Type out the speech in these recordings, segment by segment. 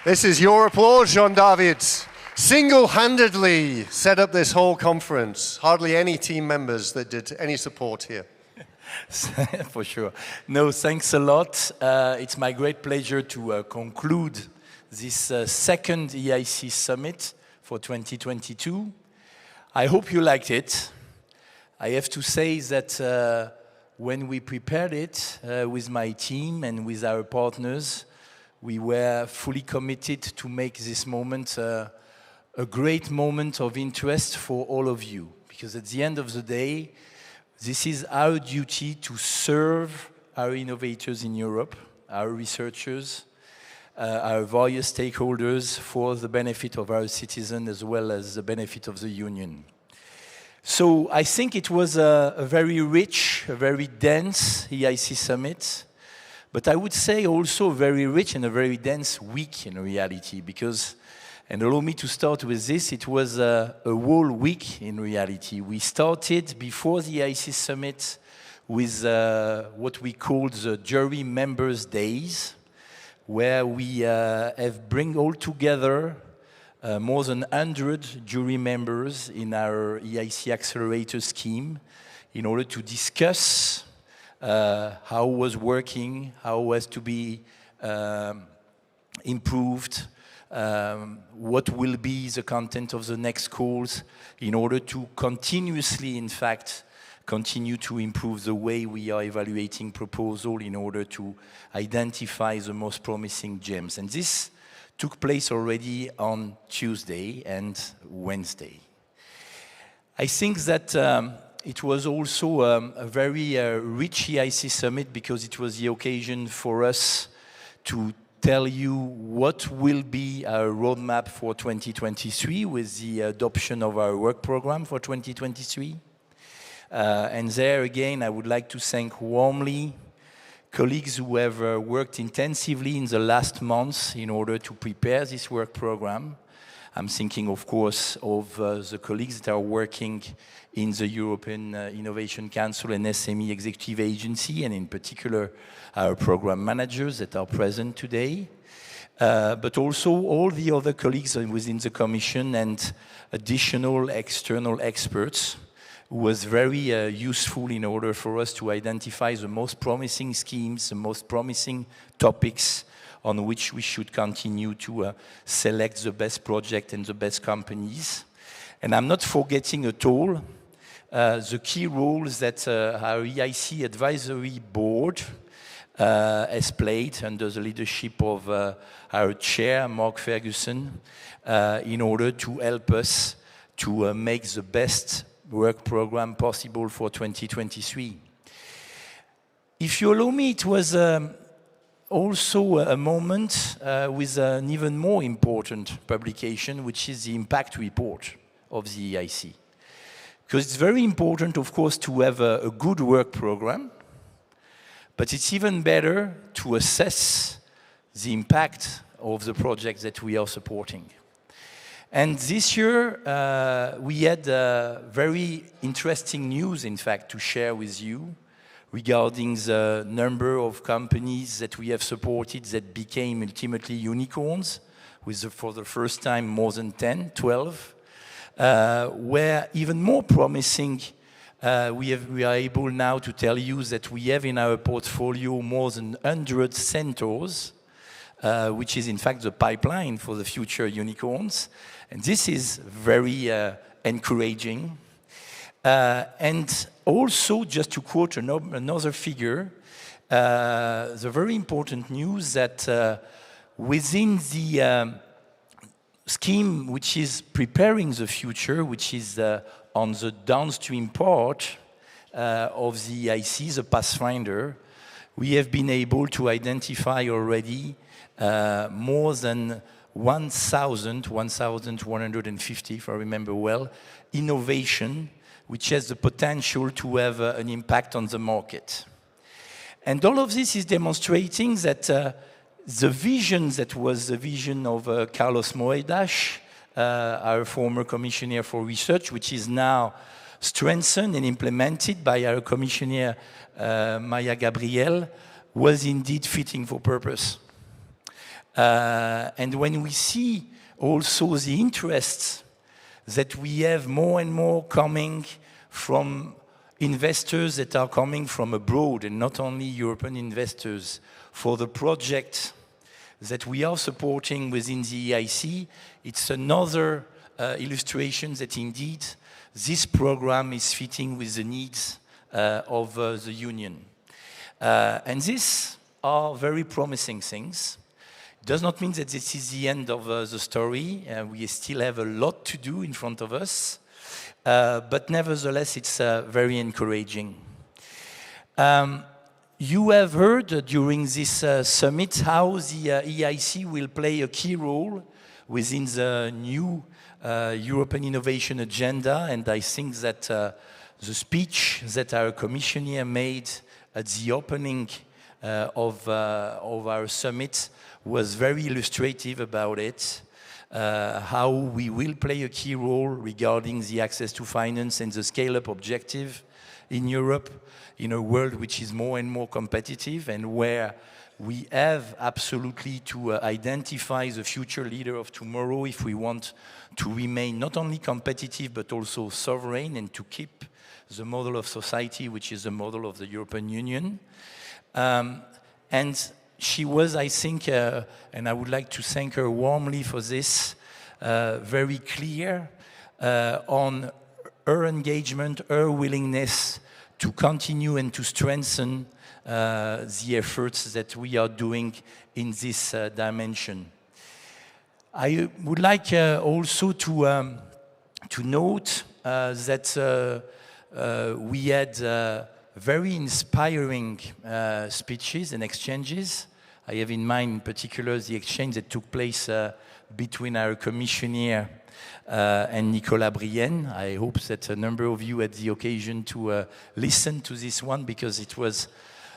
This is your applause, Jean-David. Single-handedly set up this whole conference. Hardly any team members that did any support here. For sure. No, thanks a lot. It's my great pleasure to conclude this second EIC Summit for 2022. I hope you liked it. I have to say that when we prepared it with my team and with our partners, we were fully committed to make this moment a great moment of interest for all of you. Because at the end of the day, this is our duty to serve our innovators in Europe, our researchers, our various stakeholders for the benefit of our citizens as well as the benefit of the Union. So I think it was a very rich, a very dense EIC Summit, but I would say also a very rich and a very dense week in reality, because, and allow me to start with this, it was a whole week in reality. We started before the EIC Summit with what we called the Jury Members Days, where we have bring all together more than 100 jury members in our EIC Accelerator scheme in order to discuss how it was working, how it was to be improved, what will be the content of the next calls in order to continuously, in fact, continue to improve the way we are evaluating proposal in order to identify the most promising gems. And this took place already on Tuesday and Wednesday. I think that it was also a very rich EIC Summit because it was the occasion for us to tell you what will be our roadmap for 2023 with the adoption of our work program for 2023. And there again, I would like to thank warmly colleagues who have worked intensively in the last months in order to prepare this work program. I'm thinking, of course, of the colleagues that are working in the European Innovation Council and SME Executive Agency, and in particular, our program managers that are present today. But also all the other colleagues within the Commission and additional external experts, was very useful in order for us to identify the most promising schemes, the most promising topics on which we should continue to select the best project and the best companies. And I'm not forgetting at all the key roles that our EIC Advisory Board has played under the leadership of our chair, Mark Ferguson, in order to help us to make the best work program possible for 2023. If you allow me, it was also a moment with an even more important publication, which is the impact report of the EIC. Because it's very important, of course, to have a good work program, but it's even better to assess the impact of the projects that we are supporting. And this year, we had very interesting news, in fact, to share with you regarding the number of companies that we have supported that became ultimately unicorns, with for the first time more than 10, 12, where even more promising, we are able now to tell you that we have in our portfolio more than 100 centers, which is in fact the pipeline for the future unicorns. And this is very encouraging. And also, just to quote another figure, the very important news that within the scheme which is preparing the future, which is on the downstream part of the EIC, the Pathfinder, we have been able to identify already more than 1,150, if I remember well, innovation, which has the potential to have an impact on the market. And all of this is demonstrating that the vision that was the vision of Carlos Moedas, our former Commissioner for Research, which is now strengthened and implemented by our Commissioner Maya Gabriel, was indeed fitting for purpose. And when we see also the interests that we have more and more coming from investors that are coming from abroad, and not only European investors, for the project that we are supporting within the EIC, it's another illustration that indeed this program is fitting with the needs of the Union. And these are very promising things. It does not mean that this is the end of the story. We still have a lot to do in front of us. But nevertheless, it's very encouraging. You have heard during this summit how the EIC will play a key role within the new European Innovation Agenda, and I think that the speech that our commissioner made at the opening of our summit was very illustrative about it. How we will play a key role regarding the access to finance and the scale-up objective in Europe, in a world which is more and more competitive and where we have absolutely to identify the future leader of tomorrow if we want to remain not only competitive but also sovereign and to keep the model of society which is the model of the European Union. And she was, I think, and I would like to thank her warmly for this, very clear on her engagement, her willingness to continue and to strengthen the efforts that we are doing in this dimension. I would like also to note that we had very inspiring speeches and exchanges. I have in mind in particular the exchange that took place between our commissioner and Nicolas Brienne. I hope that a number of you had the occasion to listen to this one because it was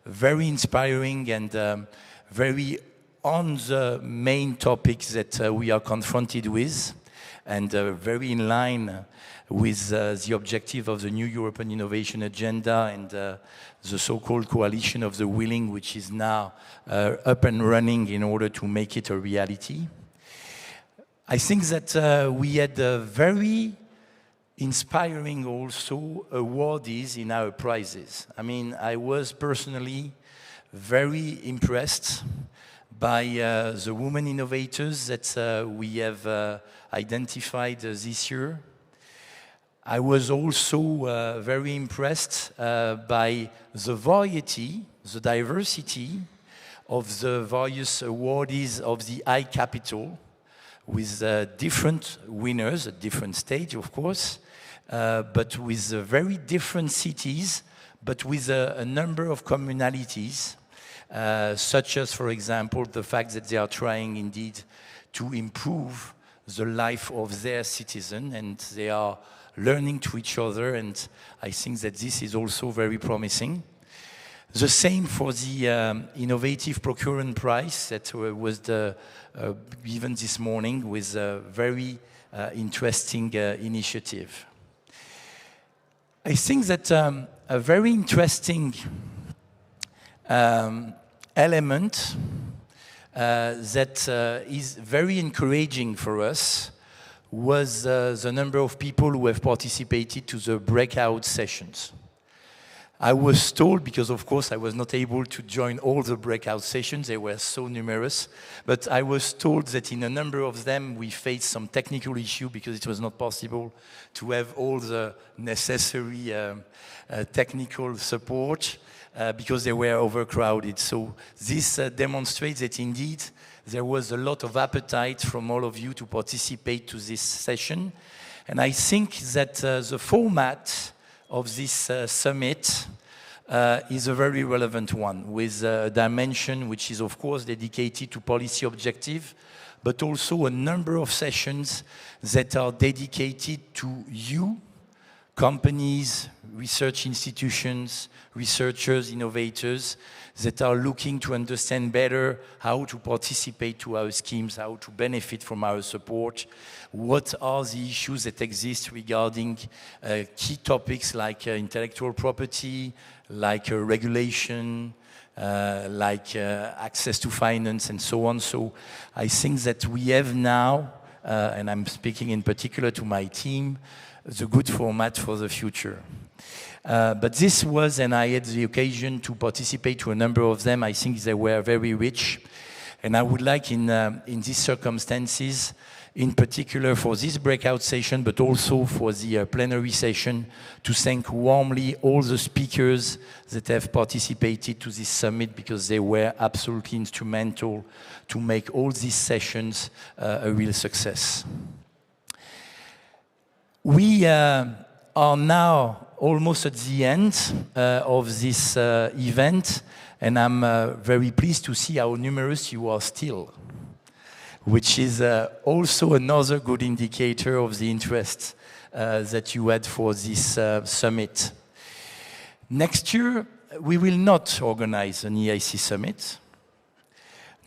very inspiring and very on the main topics that we are confronted with and very in line with the objective of the new European Innovation Agenda and the so-called coalition of the willing, which is now up and running in order to make it a reality. I think that we had very inspiring also awardees in our prizes. I mean, I was personally very impressed by the women innovators that we have identified this year. I was also very impressed by the variety, the diversity of the various awardees of the iCapital, with different winners at different stage, of course, but with very different cities, but with a number of commonalities, such as, for example, the fact that they are trying indeed to improve the life of their citizen, and they are learning to each other, and I think that this is also very promising. The same for the Innovative Procurement Prize that was given this morning with a very interesting initiative. I think that a very interesting element that is very encouraging for us was the number of people who have participated to the breakout sessions. I was told, because of course I was not able to join all the breakout sessions, they were so numerous, but I was told that in a number of them we faced some technical issue because it was not possible to have all the necessary technical support because they were overcrowded. So this demonstrates that indeed there was a lot of appetite from all of you to participate to this session. And I think that the format of this summit is a very relevant one, with a dimension which is of course dedicated to policy objective, but also a number of sessions that are dedicated to you, companies, research institutions, researchers, innovators, that are looking to understand better how to participate to our schemes, how to benefit from our support, what are the issues that exist regarding key topics like intellectual property, like regulation, like access to finance and so on. So I think that we have now, and I'm speaking in particular to my team, the good format for the future. But this was, and I had the occasion to participate to a number of them. I think they were very rich. And I would like in these circumstances, in particular for this breakout session, but also for the plenary session, to thank warmly all the speakers that have participated to this summit, because they were absolutely instrumental to make all these sessions a real success. We are now almost at the end of this event, and I'm very pleased to see how numerous you are still, which is also another good indicator of the interest that you had for this summit. Next year, we will not organize an EIC Summit,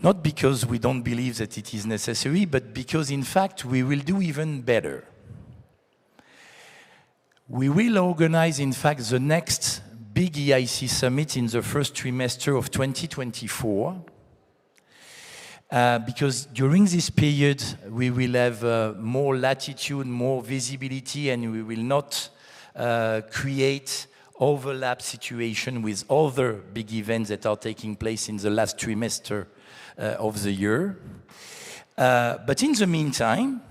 not because we don't believe that it is necessary, but because, in fact, we will do even better. We will organize, in fact, the next big EIC Summit in the first trimester of 2024. Because during this period, we will have more latitude, more visibility, and we will not create overlap situation with other big events that are taking place in the last trimester of the year. But in the meantime,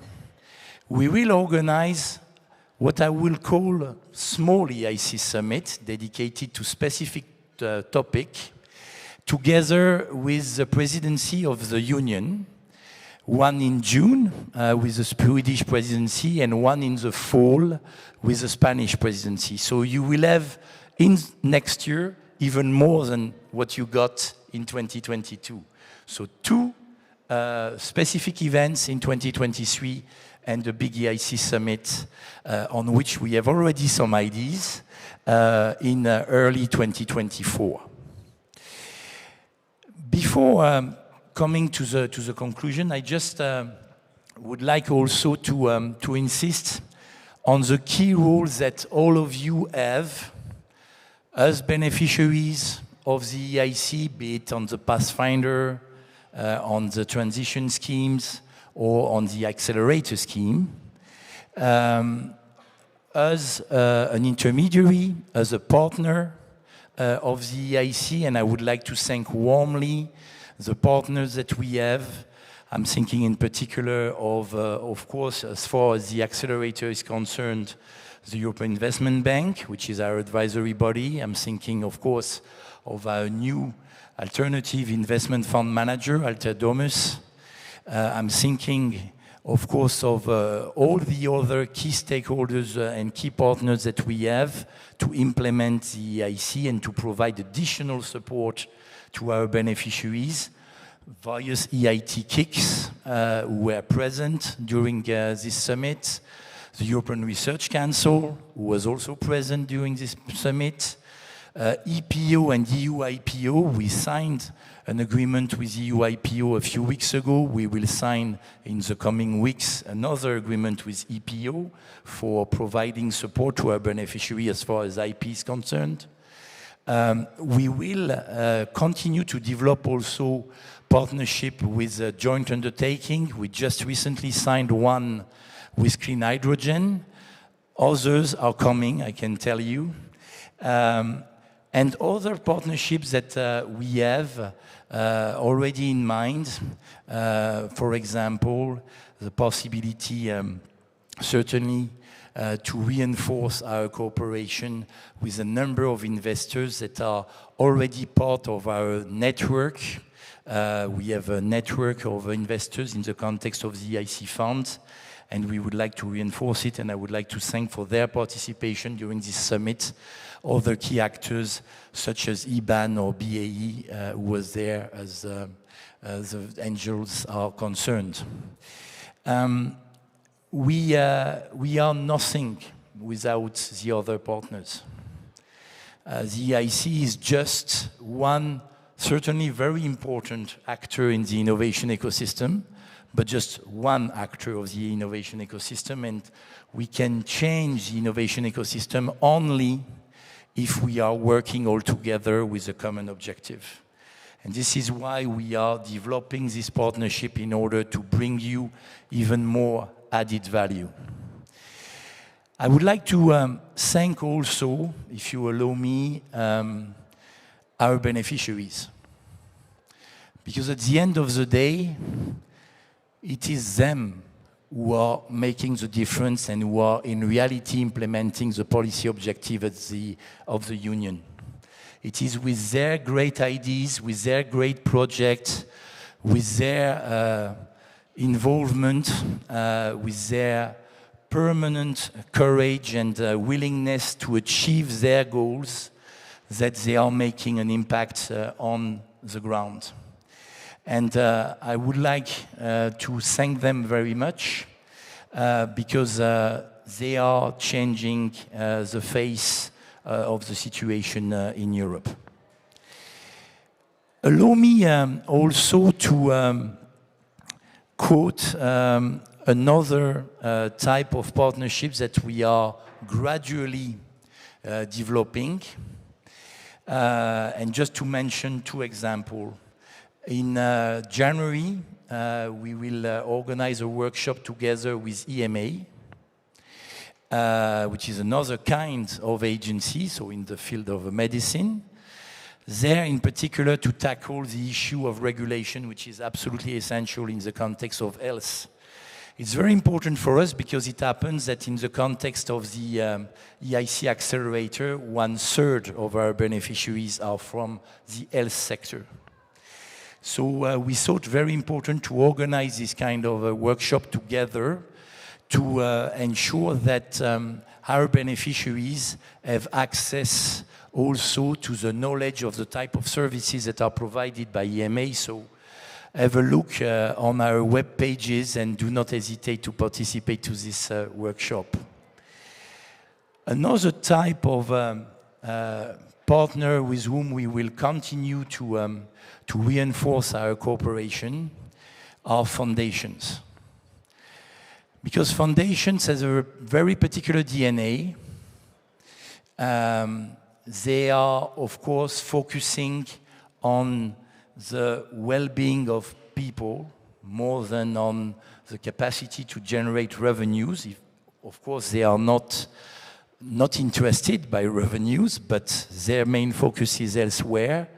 we will organize what I will call a small EIC Summit dedicated to specific topic, together with the presidency of the Union, one in June with the Swedish presidency and one in the fall with the Spanish presidency. So you will have in next year even more than what you got in 2022. So two specific events in 2023 and the big EIC Summit on which we have already some ideas in early 2024. Before coming to the conclusion, I just would like also to insist on the key roles that all of you have as beneficiaries of the EIC, be it on the Pathfinder, on the transition schemes, or on the accelerator scheme, as an intermediary, as a partner of the EIC, and I would like to thank warmly the partners that we have. I'm thinking in particular of course, as far as the accelerator is concerned, the European Investment Bank, which is our advisory body. I'm thinking, of course, of our new alternative investment fund manager, Alter Domus. I'm thinking, of course, of all the other key stakeholders and key partners that we have to implement the EIC and to provide additional support to our beneficiaries. Various EIT KICs who were present during this summit. The European Research Council, who was also present during this summit. EPO and EU IPO, we signed an agreement with EU IPO a few weeks ago. We will sign in the coming weeks another agreement with EPO for providing support to our beneficiary as far as IP is concerned. We will continue to develop also partnership with a joint undertaking. We just recently signed one with clean hydrogen. Others are coming, I can tell you. And other partnerships that we have already in mind, for example, the possibility certainly to reinforce our cooperation with a number of investors that are already part of our network. We have a network of investors in the context of the EIC fund, and we would like to reinforce it, and I would like to thank for their participation during this summit other key actors such as IBAN or BAE who was there as the angels are concerned. We are nothing without the other partners. The EIC is just one certainly very important actor in the innovation ecosystem, but just one actor of the innovation ecosystem, and we can change the innovation ecosystem only if we are working all together with a common objective. And this is why we are developing this partnership in order to bring you even more added value. I would like to thank also, if you allow me, our beneficiaries. Because at the end of the day, it is them who are making the difference and who are in reality implementing the policy objective of the Union. It is with their great ideas, with their great projects, with their involvement, with their permanent courage and willingness to achieve their goals that they are making an impact on the ground. And I would like to thank them very much because they are changing the face of the situation in Europe. Allow me also to quote another type of partnerships that we are gradually developing. And just to mention two examples. In January, we will organize a workshop together with EMA, which is another kind of agency, so in the field of medicine. There, in particular, to tackle the issue of regulation, which is absolutely essential in the context of health. It's very important for us because it happens that in the context of the EIC Accelerator, 1/3 of our beneficiaries are from the health sector. So we thought very important to organize this kind of a workshop together to ensure that our beneficiaries have access also to the knowledge of the type of services that are provided by EMA. So have a look on our web pages and do not hesitate to participate to this workshop. Another type of partner with whom we will continue to reinforce our cooperation are foundations. Because foundations has a very particular DNA. They are, of course, focusing on the well-being of people more than on the capacity to generate revenues. Of course, they are not interested by revenues, but their main focus is elsewhere.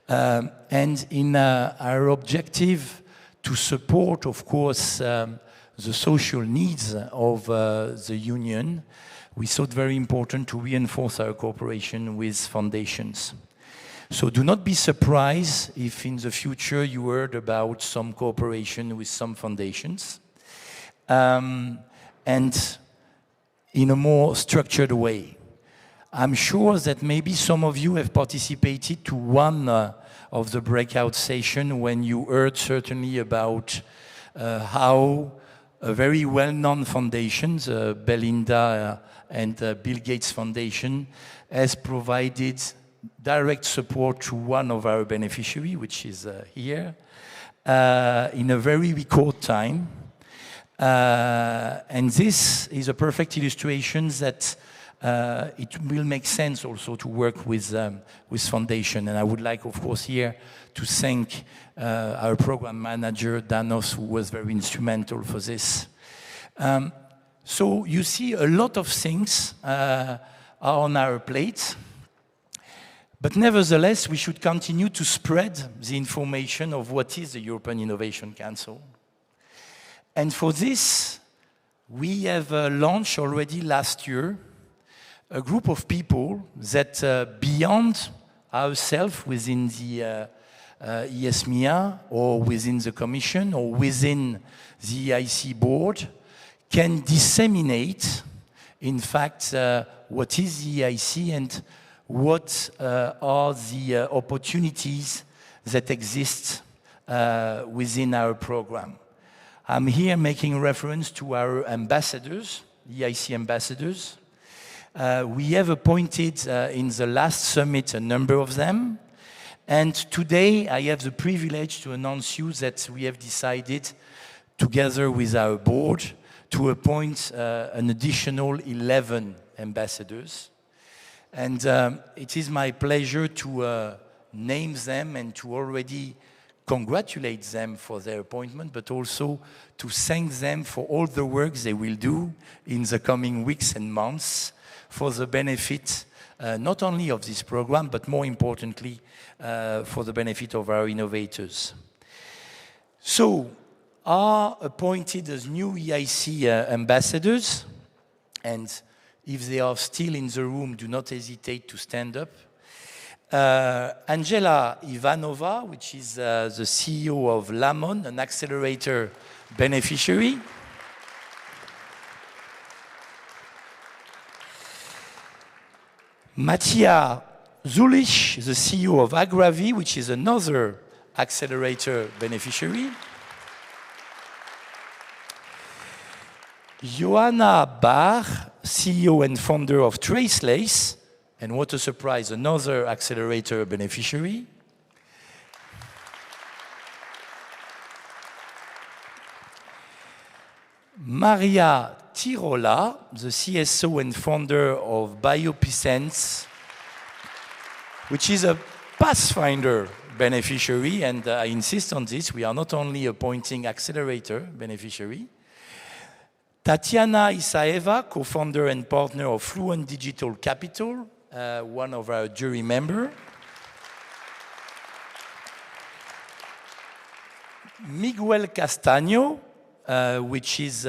And in our objective to support, of course, the social needs of the Union, we thought very important to reinforce our cooperation with foundations. So do not be surprised if in the future you heard about some cooperation with some foundations. And in a more structured way. I'm sure that maybe some of you have participated to one of the breakout sessions when you heard certainly about how a very well-known foundation, Belinda and Bill Gates Foundation, has provided direct support to one of our beneficiaries, which is here, in a very record time. And this is a perfect illustration that it will make sense also to work with foundation. And I would like, of course, here to thank our program manager, Danos, who was very instrumental for this. So you see a lot of things are on our plate. But nevertheless, we should continue to spread the information of what is the European Innovation Council. And for this, we have launched already last year a group of people that beyond ourselves within the EISMEA or within the Commission or within the EIC board can disseminate, in fact, what is the EIC and what are the opportunities that exist within our program. I'm here making reference to our ambassadors, EIC ambassadors. We have appointed in the last summit a number of them. And today I have the privilege to announce you that we have decided, together with our board, to appoint an additional 11 ambassadors. And it is my pleasure to name them and to already congratulate them for their appointment, but also to thank them for all the work they will do in the coming weeks and months for the benefit not only of this program, but more importantly, for the benefit of our innovators. So, are appointed as new EIC ambassadors, and if they are still in the room, do not hesitate to stand up. Angela Ivanova, which is the CEO of Lamon, an accelerator beneficiary. Mattia Zulich, the CEO of Agravi, which is another accelerator beneficiary. Johanna Bach, CEO and founder of Tracelace, and what a surprise, another accelerator beneficiary. Maria Tirola, the CSO and founder of BioPsense, which is a Pathfinder beneficiary, and I insist on this, we are not only appointing accelerator beneficiary. Tatiana Isaeva, co-founder and partner of Fluent Digital Capital, one of our jury members. Miguel Castaño, which is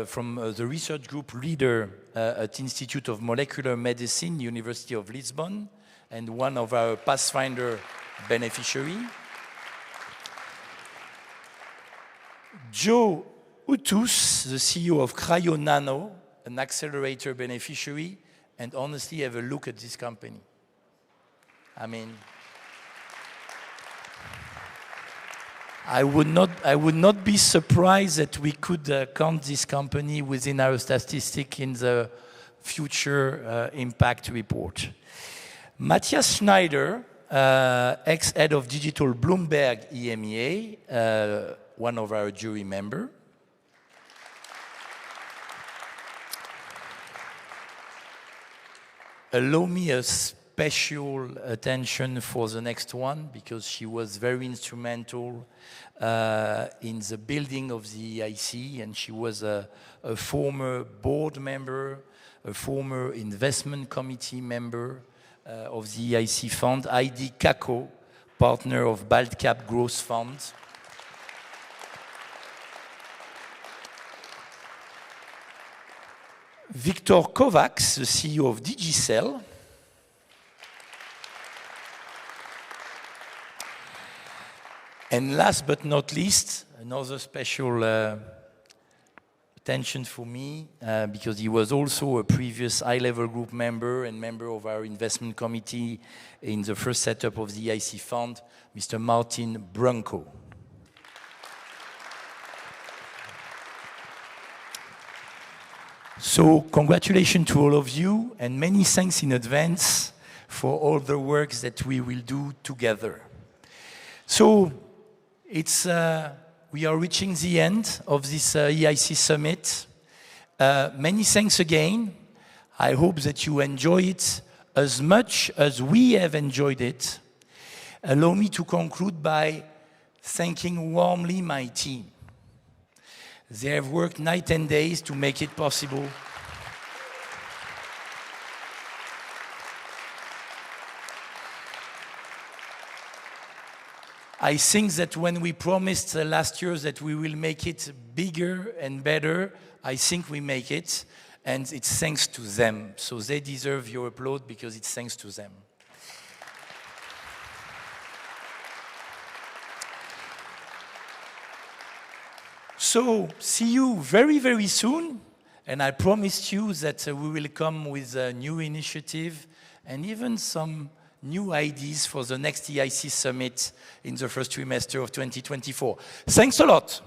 from the research group leader at Institute of Molecular Medicine, University of Lisbon, and one of our Pathfinder beneficiary. Joe Utus, the CEO of Cryo Nano, an accelerator beneficiary, and honestly, have a look at this company. I mean, I would not be surprised that we could count this company within our statistic in the future impact report. Matthias Schneider, ex-head of digital Bloomberg EMEA, one of our jury members. Allow me a special attention for the next one, because she was very instrumental in the building of the EIC, and she was a former board member, a former investment committee member of the EIC fund, Heidi Kako, partner of BaltCap Growth Fund. Victor Kovacs, the CEO of Digicel. And last but not least, another special attention for me, because he was also a previous high-level group member and member of our investment committee in the first setup of the EIC fund, Mr. Martin Brunko. So congratulations to all of you, and many thanks in advance for all the work that we will do together. So we are reaching the end of this EIC Summit. Many thanks again. I hope that you enjoy it as much as we have enjoyed it. Allow me to conclude by thanking warmly my team. They have worked night and days to make it possible. I think that when we promised last year that we will make it bigger and better, I think we make it, and it's thanks to them. So they deserve your applause because it's thanks to them. So, see you very, very soon, and I promised you that we will come with a new initiative and even some new ideas for the next EIC Summit in the first trimester of 2024. Thanks a lot.